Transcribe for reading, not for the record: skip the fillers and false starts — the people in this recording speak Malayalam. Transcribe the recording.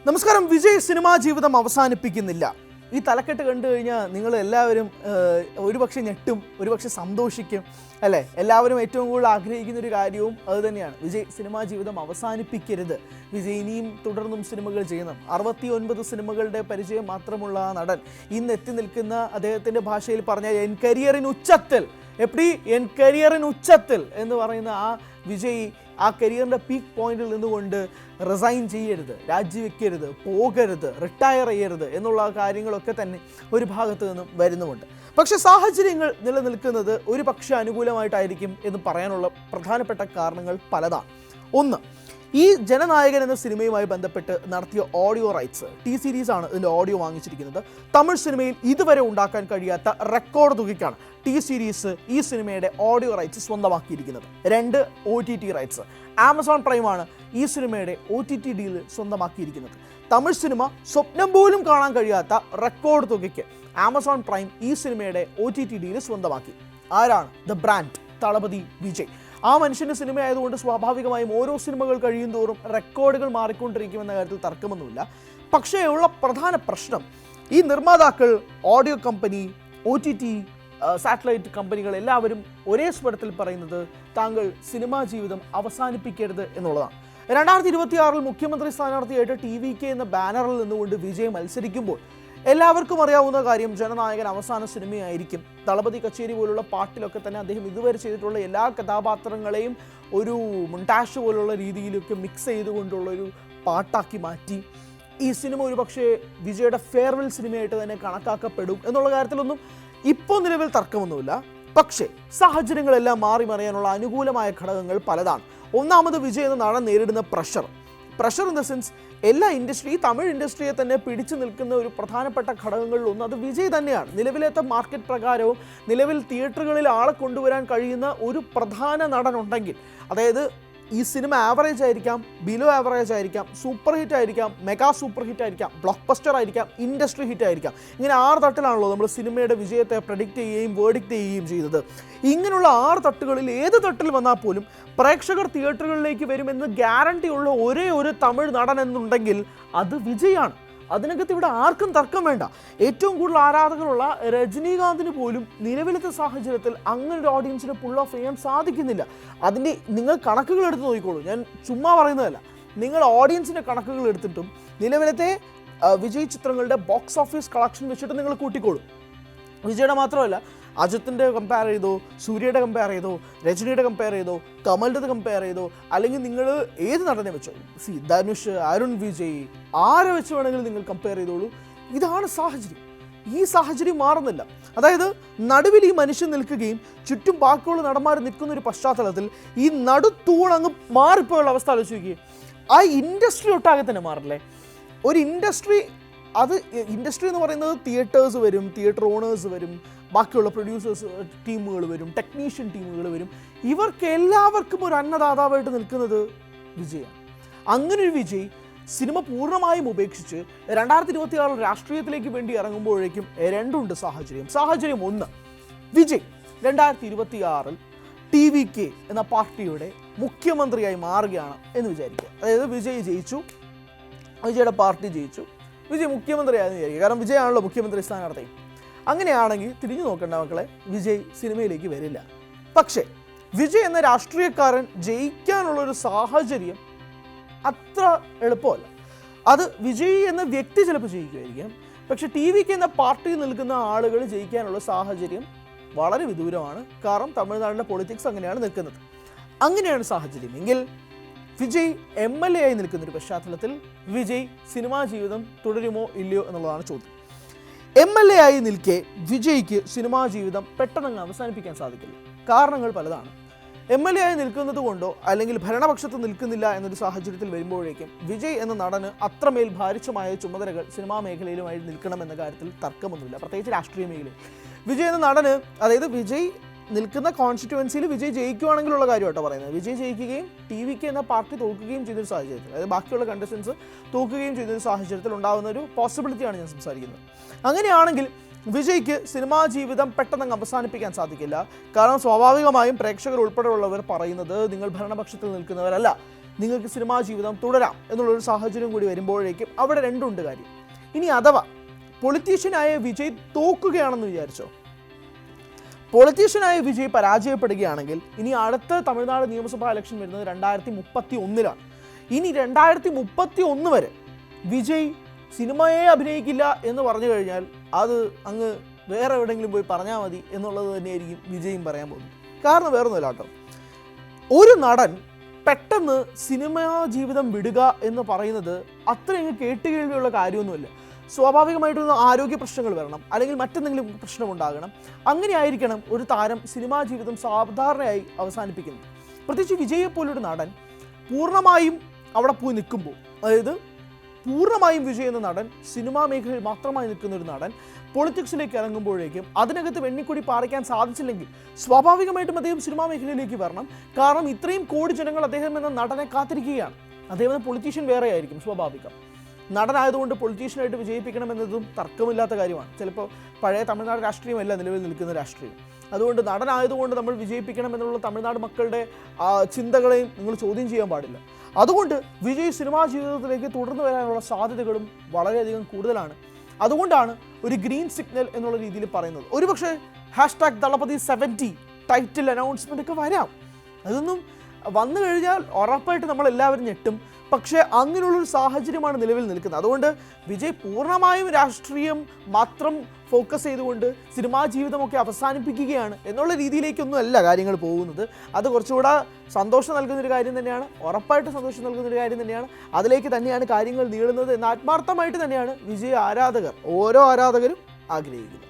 നമസ്കാരം. വിജയ് സിനിമാ ജീവിതം അവസാനിപ്പിക്കുന്നില്ല. ഈ തലക്കെട്ട് കണ്ടു കഴിഞ്ഞാൽ നിങ്ങൾ എല്ലാവരും ഒരുപക്ഷെ ഞെട്ടും, ഒരുപക്ഷെ സന്തോഷിക്കും, അല്ലേ? എല്ലാവരും ഏറ്റവും കൂടുതൽ ആഗ്രഹിക്കുന്ന ഒരു കാര്യവും അത് തന്നെയാണ്. വിജയ് സിനിമാ ജീവിതം അവസാനിപ്പിക്കരുത്, വിജയ് ഇനിയും തുടർന്നും സിനിമകൾ ചെയ്യണം. 69 സിനിമകളുടെ പരിചയം മാത്രമുള്ള ആ നടൻ ഇന്ന് എത്തി നിൽക്കുന്ന, അദ്ദേഹത്തിൻ്റെ ഭാഷയിൽ പറഞ്ഞാൽ എൻ കരിയറിൻ ഉച്ചത്തിൽ, എപ്പടി എൻ കരിയറിൻ ഉച്ചത്തിൽ എന്ന് പറയുന്ന ആ വിജയ് ആ കരിയറിൻ്റെ പീക്ക് പോയിന്റിൽ നിന്നുകൊണ്ട് റിസൈൻ ചെയ്യരുത്, രാജിവെക്കരുത്, പോകരുത്, റിട്ടയർ ചെയ്യരുത് എന്നുള്ള കാര്യങ്ങളൊക്കെ തന്നെ ഒരു ഭാഗത്ത് നിന്നും വരുന്നുമുണ്ട്. പക്ഷേ സാഹചര്യങ്ങൾ നിലനിൽക്കുന്നത് ഒരു പക്ഷേ അനുകൂലമായിട്ടായിരിക്കും എന്ന് പറയാനുള്ള പ്രധാനപ്പെട്ട കാരണങ്ങൾ പലതാണ്. ഒന്ന്, ഈ ജനനായകൻ എന്ന സിനിമയുമായി ബന്ധപ്പെട്ട് നടത്തിയ ഓഡിയോ റൈറ്റ്സ്, ടി സീരീസ് ആണ് ഇതിൻ്റെ ഓഡിയോ വാങ്ങിച്ചിരിക്കുന്നത്. തമിഴ് സിനിമയിൽ ഇതുവരെ ഉണ്ടാക്കാൻ കഴിയാത്ത റെക്കോർഡ് തുകയ്ക്കാണ് ടി സീരീസ് ഈ സിനിമയുടെ ഓഡിയോ റൈറ്റ്സ് സ്വന്തമാക്കിയിരിക്കുന്നത്. 2 OTT റൈറ്റ്സ് ആമസോൺ പ്രൈമാണ് ഈ സിനിമയുടെ OTT ഡീൽ സ്വന്തമാക്കിയിരിക്കുന്നത്. തമിഴ് സിനിമ സ്വപ്നം പോലും കാണാൻ കഴിയാത്ത റെക്കോർഡ് തുകയ്ക്ക് ആമസോൺ പ്രൈം ഈ സിനിമയുടെ OTT ഡീൽ സ്വന്തമാക്കി. ആരാണ്? The brand, Thalapathy Vijay. ആ മനുഷ്യൻ്റെ സിനിമ ആയതുകൊണ്ട് സ്വാഭാവികമായും ഓരോ സിനിമകൾ കഴിയും തോറും റെക്കോർഡുകൾ മാറിക്കൊണ്ടിരിക്കുമെന്ന കാര്യത്തിൽ തർക്കമൊന്നുമില്ല. പക്ഷേ ഉള്ള പ്രധാന പ്രശ്നം, ഈ നിർമ്മാതാക്കൾ, ഓഡിയോ കമ്പനി, OTT, സാറ്റലൈറ്റ് കമ്പനികൾ എല്ലാവരും ഒരേ സ്വരത്തിൽ പറയുന്നത് താങ്കൾ സിനിമാ ജീവിതം അവസാനിപ്പിക്കരുത് എന്നുള്ളതാണ്. 2026 മുഖ്യമന്ത്രി സ്ഥാനാർത്ഥിയായിട്ട് TVK എന്ന ബാനറിൽ നിന്നുകൊണ്ട് വിജയ് മത്സരിക്കുമ്പോൾ എല്ലാവർക്കും അറിയാവുന്ന കാര്യം, ജനനായകൻ അവസാന സിനിമയായിരിക്കും. തളപതി കച്ചേരി പോലുള്ള പാട്ടിലൊക്കെ തന്നെ അദ്ദേഹം ഇതുവരെ ചെയ്തിട്ടുള്ള എല്ലാ കഥാപാത്രങ്ങളെയും ഒരു മുണ്ടാഷ് പോലുള്ള രീതിയിലൊക്കെ മിക്സ് ചെയ്തുകൊണ്ടുള്ളൊരു പാട്ടാക്കി മാറ്റി. ഈ സിനിമ ഒരു പക്ഷേ വിജയുടെ ഫെയർവെൽ സിനിമയായിട്ട് തന്നെ കണക്കാക്കപ്പെടും എന്നുള്ള കാര്യത്തിലൊന്നും ഇപ്പോൾ നിലവിൽ തർക്കമൊന്നുമില്ല. പക്ഷേ സാഹചര്യങ്ങളെല്ലാം മാറി മറിയാനുള്ള അനുകൂലമായ ഘടകങ്ങൾ പലതാണ്. ഒന്നാമത്, വിജയ് എന്ന നടൻ നേരിടുന്ന പ്രഷർ ഇൻ ദ സെൻസ് എല്ലാ ഇൻഡസ്ട്രി, തമിഴ് ഇൻഡസ്ട്രിയെ തന്നെ പിടിച്ചു നിൽക്കുന്ന ഒരു പ്രധാനപ്പെട്ട ഘടകങ്ങളിൽ ഒന്ന് അത് വിജയ് തന്നെയാണ്. നിലവിലത്തെ മാർക്കറ്റ് പ്രകാരവും നിലവിൽ തിയേറ്ററുകളിൽ ആളെ കൊണ്ടുവരാൻ കഴിയുന്ന ഒരു പ്രധാന നടനുണ്ടെങ്കിൽ, അതായത് ഈ സിനിമ ആവറേജ് ആയിരിക്കാം, ബിലോ ആവറേജ് ആയിരിക്കാം, സൂപ്പർ ഹിറ്റ് ആയിരിക്കാം, മെഗാ സൂപ്പർ ഹിറ്റ് ആയിരിക്കാം, ബ്ലോക്ക് ബസ്റ്റർ ആയിരിക്കാം, ഇൻഡസ്ട്രി ഹിറ്റ് ആയിരിക്കാം. ഇങ്ങനെ 6 തട്ടിലാണല്ലോ നമ്മൾ സിനിമയുടെ വിജയത്തെ പ്രഡിക്റ്റ് ചെയ്യുകയും വേർഡിക്റ്റ് ചെയ്യുകയും ചെയ്തത്. ഇങ്ങനെയുള്ള 6 തട്ടുകളിൽ ഏത് തട്ടിൽ വന്നാൽ പോലും പ്രേക്ഷകർ തിയേറ്ററുകളിലേക്ക് വരുമെന്ന് ഗ്യാരണ്ടി ഉള്ള ഒരേ ഒരു തമിഴ് നടൻ എന്നുണ്ടെങ്കിൽ അത് വിജയാണ്. അതിനകത്ത് ഇവിടെ ആർക്കും തർക്കം വേണ്ട. ഏറ്റവും കൂടുതൽ ആരാധകരുള്ള രജനീകാന്തിന് പോലും നിലവിലത്തെ സാഹചര്യത്തിൽ അങ്ങനെ ഒരു ഓഡിയൻസിനെ പുൾ ഓഫ് ചെയ്യാൻ സാധിക്കുന്നില്ല. അതിൻ്റെ നിങ്ങൾ കണക്കുകൾ എടുത്ത് നോക്കിക്കോളൂ, ഞാൻ ചുമ്മാ പറയുന്നതല്ല. നിങ്ങൾ ഓഡിയൻസിൻ്റെ കണക്കുകൾ എടുത്തിട്ടും നിലവിലത്തെ വിജയ് ചിത്രങ്ങളുടെ ബോക്സ് ഓഫീസ് കളക്ഷൻ വെച്ചിട്ട് നിങ്ങൾ കൂട്ടിക്കോളൂ. വിജയുടെ മാത്രമല്ല, അജിത്തിൻ്റെ കമ്പയർ ചെയ്തോ, സൂര്യയുടെ കമ്പയർ ചെയ്തോ, രജനിയുടെ കമ്പയർ ചെയ്തോ, കമലിൻ്റെ കമ്പയർ ചെയ്തോ, അല്ലെങ്കിൽ നിങ്ങൾ ഏത് നടനെ വെച്ചോ, ധനുഷ്, അരുൺ വിജയ്, ആരെ വെച്ച് വേണമെങ്കിലും നിങ്ങൾ കമ്പയർ ചെയ്തോളൂ. ഇതാണ് സാഹചര്യം. ഈ സാഹചര്യം മാറുന്നില്ല. അതായത് നടുവിൽ ഈ മനുഷ്യൻ നിൽക്കുകയും ചുറ്റും ബാക്കിയുള്ള നടന്മാർ നിൽക്കുന്ന ഒരു പശ്ചാത്തലത്തിൽ ഈ നടുത്തൂണങ്ങ് മാറിപ്പോയുള്ള അവസ്ഥ ആലോചിക്കുകയും ആ ഇൻഡസ്ട്രി ഒട്ടാകെ തന്നെ മാറില്ലേ. ഒരു ഇൻഡസ്ട്രി, അത് ഇൻഡസ്ട്രി എന്ന് പറയുന്നത് തിയേറ്റേഴ്സ് വരും, തിയേറ്റർ ഓണേഴ്സ് വരും, ബാക്കിയുള്ള പ്രൊഡ്യൂസേഴ്സ് ടീമുകൾ വരും, ടെക്നീഷ്യൻ ടീമുകൾ വരും. ഇവർക്ക് എല്ലാവർക്കും ഒരു അന്നദാതാവായിട്ട് നിൽക്കുന്നത് വിജയാണ്. അങ്ങനെ ഒരു വിജയ് സിനിമ പൂർണ്ണമായും ഉപേക്ഷിച്ച് 2026 രാഷ്ട്രീയത്തിലേക്ക് വേണ്ടി ഇറങ്ങുമ്പോഴേക്കും രണ്ടുണ്ട് സാഹചര്യം. സാഹചര്യം ഒന്ന്, വിജയ് 2026 TVK എന്ന പാർട്ടിയുടെ മുഖ്യമന്ത്രിയായി മാറുകയാണ് എന്ന് വിചാരിക്കുക. അതായത് വിജയ് ജയിച്ചു, വിജയുടെ പാർട്ടി ജയിച്ചു, വിജയ് മുഖ്യമന്ത്രിയായെന്ന് വിചാരിക്കുക. കാരണം വിജയാണല്ലോ മുഖ്യമന്ത്രി സ്ഥാനാർത്ഥി. അങ്ങനെയാണെങ്കിൽ തിരിഞ്ഞു നോക്കേണ്ട മക്കളെ, വിജയ് സിനിമയിലേക്ക് വരില്ല. പക്ഷേ വിജയ് എന്ന രാഷ്ട്രീയക്കാരൻ ജയിക്കാനുള്ളൊരു സാഹചര്യം അത്ര എളുപ്പമല്ല. അത് വിജയ് എന്ന വ്യക്തി ചിലപ്പോൾ ജയിക്കുമായിരിക്കാം, പക്ഷേ TVK എന്ന പാർട്ടിയിൽ നിൽക്കുന്ന ആളുകൾ ജയിക്കാനുള്ള സാഹചര്യം വളരെ വിദൂരമാണ്. കാരണം തമിഴ്നാടിൻ്റെ പൊളിറ്റിക്സ് അങ്ങനെയാണ് നിൽക്കുന്നത്. അങ്ങനെയാണ് സാഹചര്യം എങ്കിൽ വിജയ് MLA ആയി നിൽക്കുന്നൊരു പശ്ചാത്തലത്തിൽ വിജയ് സിനിമാ ജീവിതം തുടരുമോ ഇല്ലയോ എന്നുള്ളതാണ് ചോദ്യം. MLA ആയി നിൽക്കെ വിജയ്ക്ക് സിനിമാ ജീവിതം പെട്ടെന്ന് അവസാനിപ്പിക്കാൻ സാധിക്കില്ല. കാരണങ്ങൾ പലതാണ്. MLA ആയി നിൽക്കുന്നത് കൊണ്ടോ അല്ലെങ്കിൽ ഭരണപക്ഷത്ത് നിൽക്കുന്നില്ല എന്നൊരു സാഹചര്യത്തിൽ വരുമ്പോഴേക്കും വിജയ് എന്ന നടന് അത്രമേൽ ഭാരിച്ചമായ ചുമതലകൾ സിനിമാ മേഖലയിലുമായി നിൽക്കണമെന്ന കാര്യത്തിൽ തർക്കമൊന്നുമില്ല, പ്രത്യേകിച്ച് രാഷ്ട്രീയ മേഖലയിൽ. വിജയ് എന്ന നടന്, അതായത് വിജയ് നിൽക്കുന്ന കോൺസ്റ്റിറ്റ്യുവൻസിയിൽ വിജയ് ജയിക്കുകയാണെങ്കിലുള്ള കാര്യമാട്ടോ പറയുന്നത്. വിജയ് ജയിക്കുകയും TVK എന്ന പാർട്ടി തോൽക്കുകയും ചെയ്തൊരു സാഹചര്യത്തിൽ, അതായത് ബാക്കിയുള്ള കണ്ടസ്റ്റൻസ് തോൽക്കുകയും ചെയ്തൊരു സാഹചര്യത്തിൽ ഉണ്ടാകുന്ന ഒരു പോസിബിലിറ്റിയാണ് ഞാൻ സംസാരിക്കുന്നത്. അങ്ങനെയാണെങ്കിൽ വിജയ്ക്ക് സിനിമാ ജീവിതം പെട്ടെന്ന് അവസാനിപ്പിക്കാൻ സാധിക്കില്ല. കാരണം സ്വാഭാവികമായും പ്രേക്ഷകർ ഉൾപ്പെടെയുള്ളവർ പറയുന്നത് നിങ്ങൾ ഭരണപക്ഷത്തിൽ നിൽക്കുന്നവരല്ല, നിങ്ങൾക്ക് സിനിമാ ജീവിതം തുടരാം എന്നുള്ളൊരു സാഹചര്യം കൂടി വരുമ്പോഴേക്കും അവിടെ രണ്ടുണ്ട് കാര്യം. ഇനി അഥവാ പൊളിറ്റീഷ്യനായ വിജയ് തോക്കുകയാണെന്ന് വിചാരിച്ചോ, പൊളിറ്റീഷ്യനായ വിജയ് പരാജയപ്പെടുകയാണെങ്കിൽ ഇനി അടുത്ത തമിഴ്നാട് നിയമസഭാ ഇലക്ഷൻ വരുന്നത് 2031 ഇനി 2031 വരെ വിജയ് സിനിമയെ അഭിനയിക്കില്ല എന്ന് പറഞ്ഞു കഴിഞ്ഞാൽ അത് അങ്ങ് വേറെ എവിടെയെങ്കിലും പോയി പറഞ്ഞാൽ മതി എന്നുള്ളത് തന്നെയായിരിക്കും വിജയും പറയാൻ പോകുന്നത്. കാരണം വേറൊന്നുമില്ല കേട്ടോ, ഒരു നടൻ പെട്ടെന്ന് സിനിമാ ജീവിതം വിടുക എന്ന് പറയുന്നത് അത്രയും കേട്ടുകേൾവിയുള്ള കാര്യമൊന്നുമില്ല. സ്വാഭാവികമായിട്ടൊന്ന് ആരോഗ്യ പ്രശ്നങ്ങൾ വരണം, അല്ലെങ്കിൽ മറ്റെന്തെങ്കിലും പ്രശ്നമുണ്ടാകണം. അങ്ങനെ ആയിരിക്കണം ഒരു താരം സിനിമാ ജീവിതം സാധാരണയായി അവസാനിപ്പിക്കുന്നത്. പ്രത്യേകിച്ച് വിജയെ പോലൊരു നടൻ പൂർണ്ണമായും അവിടെ പോയി നിൽക്കുമ്പോൾ, അതായത് പൂർണ്ണമായും വിജയ് എന്ന നടൻ സിനിമാ മേഖലയിൽ മാത്രമായി നിൽക്കുന്ന ഒരു നടൻ പൊളിറ്റിക്സിലേക്ക് ഇറങ്ങുമ്പോഴേക്കും അതിനകത്ത് വെണ്ണിക്കൊടി പാറിക്കാൻ സാധിച്ചില്ലെങ്കിൽ സ്വാഭാവികമായിട്ടും അദ്ദേഹം സിനിമാ മേഖലയിലേക്ക് വരണം. കാരണം ഇത്രയും കോടി ജനങ്ങൾ അദ്ദേഹം എന്ന നടനെ കാത്തിരിക്കുകയാണ്. അദ്ദേഹം എന്ന പൊളിറ്റീഷ്യൻ വേറെ ആയിരിക്കും സ്വാഭാവികം. നടനായതുകൊണ്ട് പൊളിറ്റീഷ്യനായിട്ട് വിജയിപ്പിക്കണമെന്നതും തർക്കമില്ലാത്ത കാര്യമാണ്. ചിലപ്പോൾ പഴയ തമിഴ്നാട് രാഷ്ട്രീയമല്ല നിലവിൽ നിൽക്കുന്ന രാഷ്ട്രീയം. അതുകൊണ്ട് നടനായതുകൊണ്ട് നമ്മൾ വിജയിപ്പിക്കണം എന്നുള്ള തമിഴ്നാട് മക്കളുടെ ചിന്തകളെയും നിങ്ങൾ ചോദ്യം ചെയ്യാൻ പാടില്ല. അതുകൊണ്ട് വിജയ് സിനിമാ ജീവിതത്തിലേക്ക് തുടർന്നു വരാനുള്ള സാധ്യതകളും വളരെയധികം കൂടുതലാണ്. അതുകൊണ്ടാണ് ഒരു ഗ്രീൻ സിഗ്നൽ എന്നുള്ള രീതിയിൽ പറയുന്നത്. ഒരുപക്ഷെ #Dalapati70 ടൈറ്റിൽ അനൗൺസ്മെൻ്റ് ഒക്കെ വരാം. അതൊന്നും വന്നു കഴിഞ്ഞാൽ ഉറപ്പായിട്ട് നമ്മളെല്ലാവരും ഞെട്ടും. പക്ഷേ അങ്ങനെയുള്ളൊരു സാഹചര്യമാണ് നിലവിൽ നിൽക്കുന്നത്. അതുകൊണ്ട് വിജയ് പൂർണ്ണമായും രാഷ്ട്രീയം മാത്രം ഫോക്കസ് ചെയ്തുകൊണ്ട് സിനിമാ ജീവിതമൊക്കെ അവസാനിപ്പിക്കുകയാണ് എന്നുള്ള രീതിയിലേക്കൊന്നും അല്ല കാര്യങ്ങൾ പോകുന്നത്. അത് കുറച്ചുകൂടെ സന്തോഷം നൽകുന്നൊരു കാര്യം തന്നെയാണ്, ഉറപ്പായിട്ട് സന്തോഷം നൽകുന്നൊരു കാര്യം തന്നെയാണ്. അതിലേക്ക് തന്നെയാണ് കാര്യങ്ങൾ നീളുന്നത് എന്ന് ആത്മാർത്ഥമായിട്ട് തന്നെയാണ് വിജയ് ആരാധകർ, ഓരോ ആരാധകരും ആഗ്രഹിക്കുന്നത്.